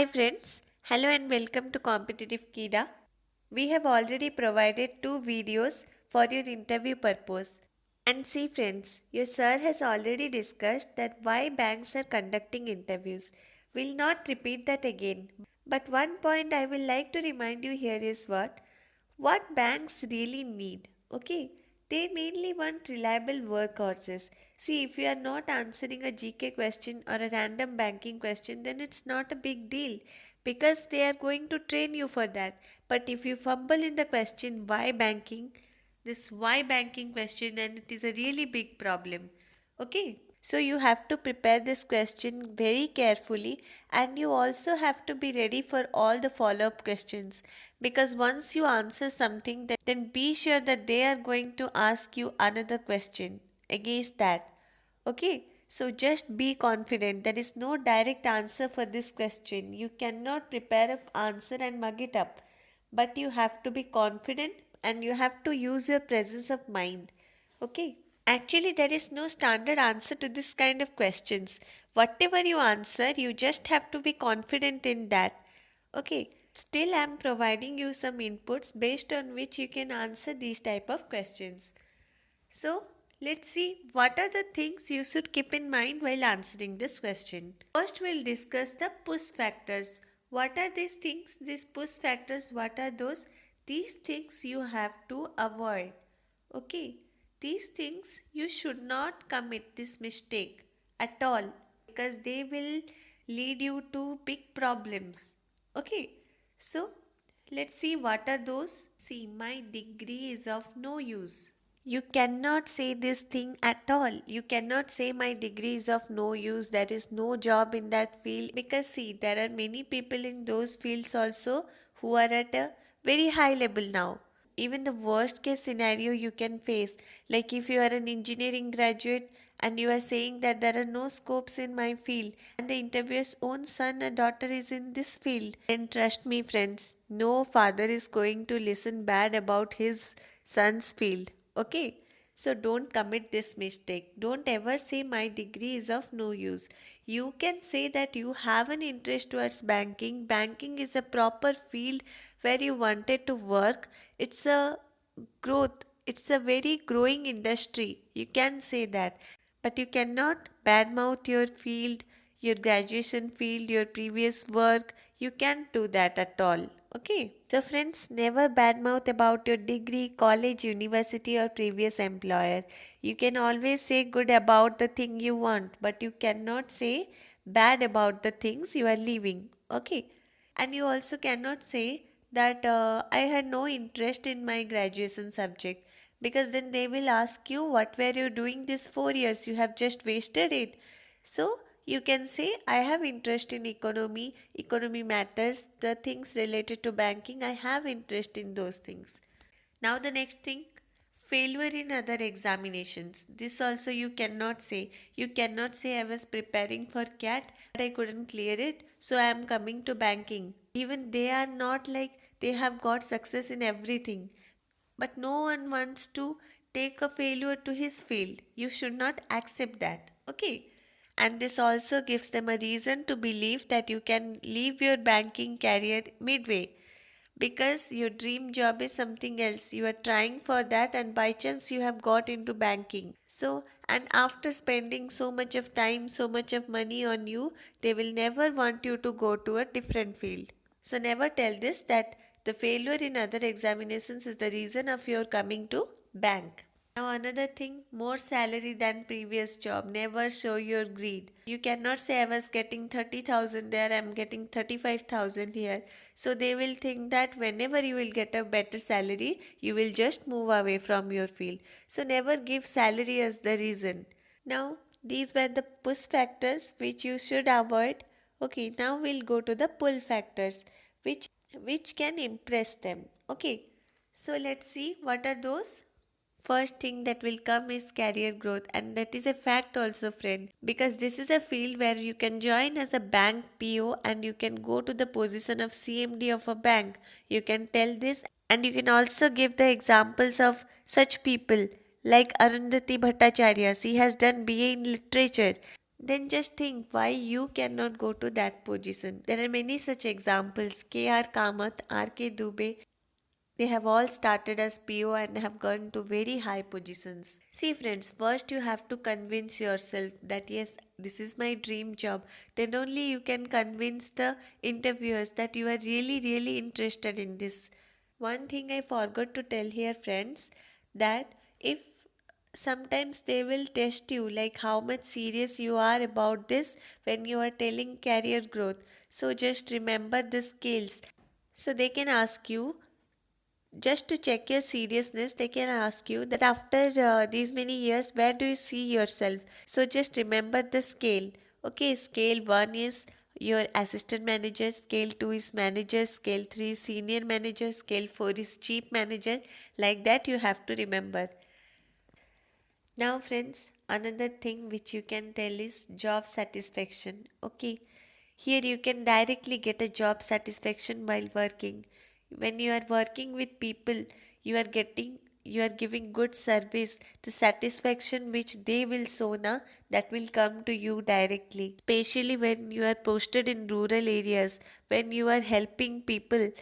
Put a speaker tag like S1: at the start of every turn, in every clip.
S1: Hi friends, hello and welcome to CompetitiveKeeda. We have already provided two videos for your interview purpose. And see friends, your sir has already discussed that why banks are conducting interviews. We'll not repeat that again. But one point I will like to remind you here is what banks really need. Okay, they mainly want reliable workhorses. See, if you are not answering a GK question or a random banking question, then it's not a big deal because they are going to train you for that. But if you fumble in the question why banking, this why banking question, then it is a really big problem. Okay, so you have to prepare this question very carefully and you also have to be ready for all the follow up questions because once you answer something, then be sure that they are going to ask you another question against that. Okay, so just be confident. There is no direct answer for this question. You cannot prepare an answer and mug it up, but you have to be confident and you have to use your presence of mind. Okay. Actually, there is no standard answer to this kind of questions. Whatever you answer, you just have to be confident in that. Okay. Still, I am providing you some inputs based on which you can answer these type of questions. So, let's see what are the things you should keep in mind while answering this question. First, we'll discuss the push factors. What are these things? These push factors, what are those? These things you have to avoid. Okay, these things you should not commit this mistake at all because they will lead you to big problems. Okay, so let's see what are those. See, my degree is of no use. You cannot say this thing at all. You cannot say my degree is of no use. There is no job in that field because see, there are many people in those fields also who are at a very high level now. Even the worst case scenario you can face, like if you are an engineering graduate and you are saying that there are no scopes in my field and the interviewer's own son or daughter is in this field, then trust me friends, no father is going to listen bad about his son's field. Okay, so don't commit this mistake. Don't ever say my degree is of no use. You can say that you have an interest towards banking. Banking is a proper field where you wanted to work. It's a growth, it's a very growing industry. You can say that. But you cannot badmouth your field, your graduation field, your previous work. You can't do that at all. Okay. So friends, never badmouth about your degree, college, university or previous employer. You can always say good about the thing you want, but you cannot say bad about the things you are leaving. Okay. And you also cannot say that I had no interest in my graduation subject because then they will ask you what were you doing this 4 years, you have just wasted it. So you can say I have interest in economy matters, the things related to banking, I have interest in those things. Now the next thing, failure in other examinations. This also you cannot say. You cannot say I was preparing for CAT but I couldn't clear it, so I am coming to banking. Even they are not like they have got success in everything. But no one wants to take a failure to his field. You should not accept that. Okay. And this also gives them a reason to believe that you can leave your banking career midway because your dream job is something else. You are trying for that, and by chance, you have got into banking. So, and after spending so much of time, so much of money on you, they will never want you to go to a different field. So, never tell this that the failure in other examinations is the reason of your coming to bank. Now another thing, more salary than previous job. Never show your greed. You cannot say I was getting 30,000 there, I'm getting 35,000 here. So they will think that whenever you will get a better salary, you will just move away from your field. So never give salary as the reason. Now these were the push factors which you should avoid. Okay, now we'll go to the pull factors which can impress them. Okay, so let's see what are those. First thing that will come is career growth, and that is a fact also, friend, because this is a field where you can join as a bank PO and you can go to the position of CMD of a bank. You can tell this, and you can also give the examples of such people like Arundhati Bhattacharya. She has done BA in literature. then just think why you cannot go to that position. There are many such examples. KR Kamath, RK Dubey, they have all started as PO and have gone to very high positions. See, friends, first you have to convince yourself that yes, this is my dream job. Then only you can convince the interviewers that you are really, really interested in this. One thing I forgot to tell here, friends, that if sometimes they will test you like how much serious you are about this when you are telling career growth. So just remember the skills. So they can ask you, just to check your seriousness, they can ask you that after these many years, where do you see yourself? So just remember the scale. Okay, scale 1 is your assistant manager, scale 2 is manager, scale 3 is senior manager, scale 4 is chief manager. Like that, you have to remember. Now, friends, another thing which you can tell is job satisfaction. Okay, here you can directly get a job satisfaction while working. When you are working with people, you are giving good service. The satisfaction which they will show na, that will come to you directly. Especially when you are posted in rural areas, when you are helping people,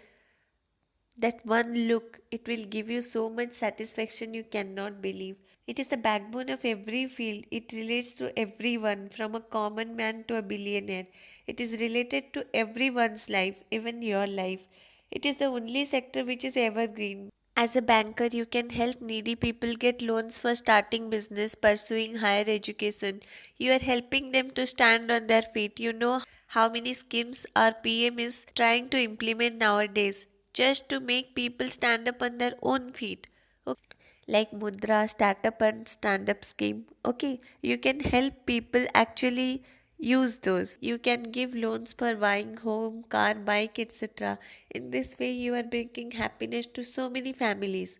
S1: that one look, it will give you so much satisfaction you cannot believe. It is the backbone of every field. It relates to everyone, from a common man to a billionaire. It is related to everyone's life, even your life. It is the only sector which is evergreen. As a banker, you can help needy people get loans for starting business, pursuing higher education. You are helping them to stand on their feet. You know how many schemes our PM is trying to implement nowadays just to make people stand up on their own feet. Okay. Like Mudra, startup and stand up scheme. Okay, you can help people actually use those. You can give loans for buying home, car, bike, etc. In this way, you are bringing happiness to so many families.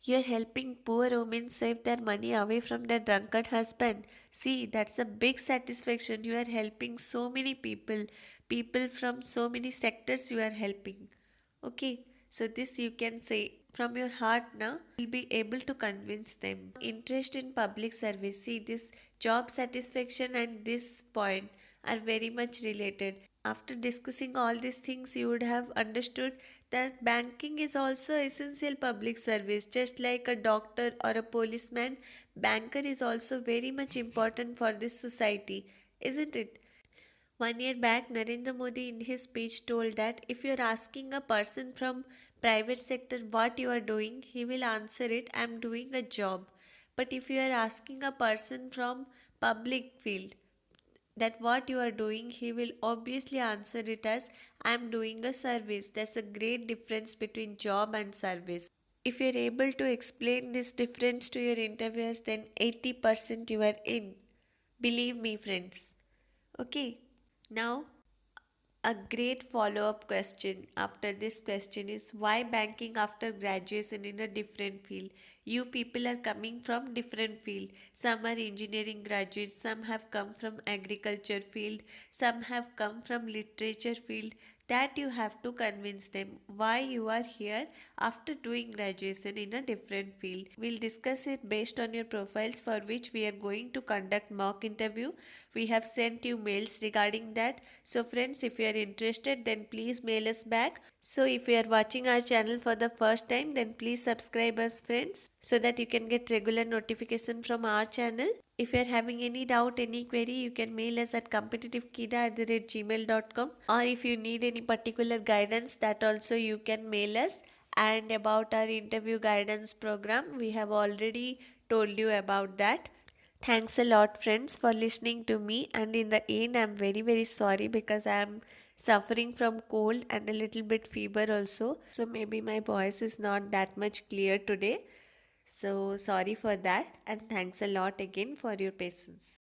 S1: You are helping poor women save their money away from their drunkard husband. See, that's a big satisfaction. You are helping so many people, people from so many sectors you are helping. Okay, so this you can say from your heart now, you'll be able to convince them. Interest in public service. See, this job satisfaction and this point are very much related. After discussing all these things, you would have understood that banking is also essential public service. Just like a doctor or a policeman, banker is also very much important for this society, isn't it? 1 year back, Narendra Modi in his speech told that if you are asking a person from private sector what you are doing, he will answer it, I am doing a job. But if you are asking a person from public field that what you are doing, he will obviously answer it as I am doing a service. There's a great difference between job and service. If you're able to explain this difference to your interviewers, then 80% you are in. Believe me, friends. Okay. Now, a great follow up question after this question is why banking after graduation in a different field? You people are coming from different field. Some are engineering graduates, some have come from agriculture field, some have come from literature field. That you have to convince them why you are here after doing graduation in a different field. We'll discuss it based on your profiles, for which we are going to conduct mock interview. We have sent you mails regarding that. So friends, if you are interested, then please mail us back. So if you are watching our channel for the first time, then please subscribe us, friends, so that you can get regular notification from our channel. If you are having any doubt, any query, you can mail us at competitivekeeda@gmail.com, or if you need any particular guidance, that also you can mail us. And about our interview guidance program, we have already told you about that. Thanks a lot, friends, for listening to me. And in the end, I'm very, very sorry because I'm suffering from cold and a little bit fever also. So maybe my voice is not that much clear today. So sorry for that. And thanks a lot again for your patience.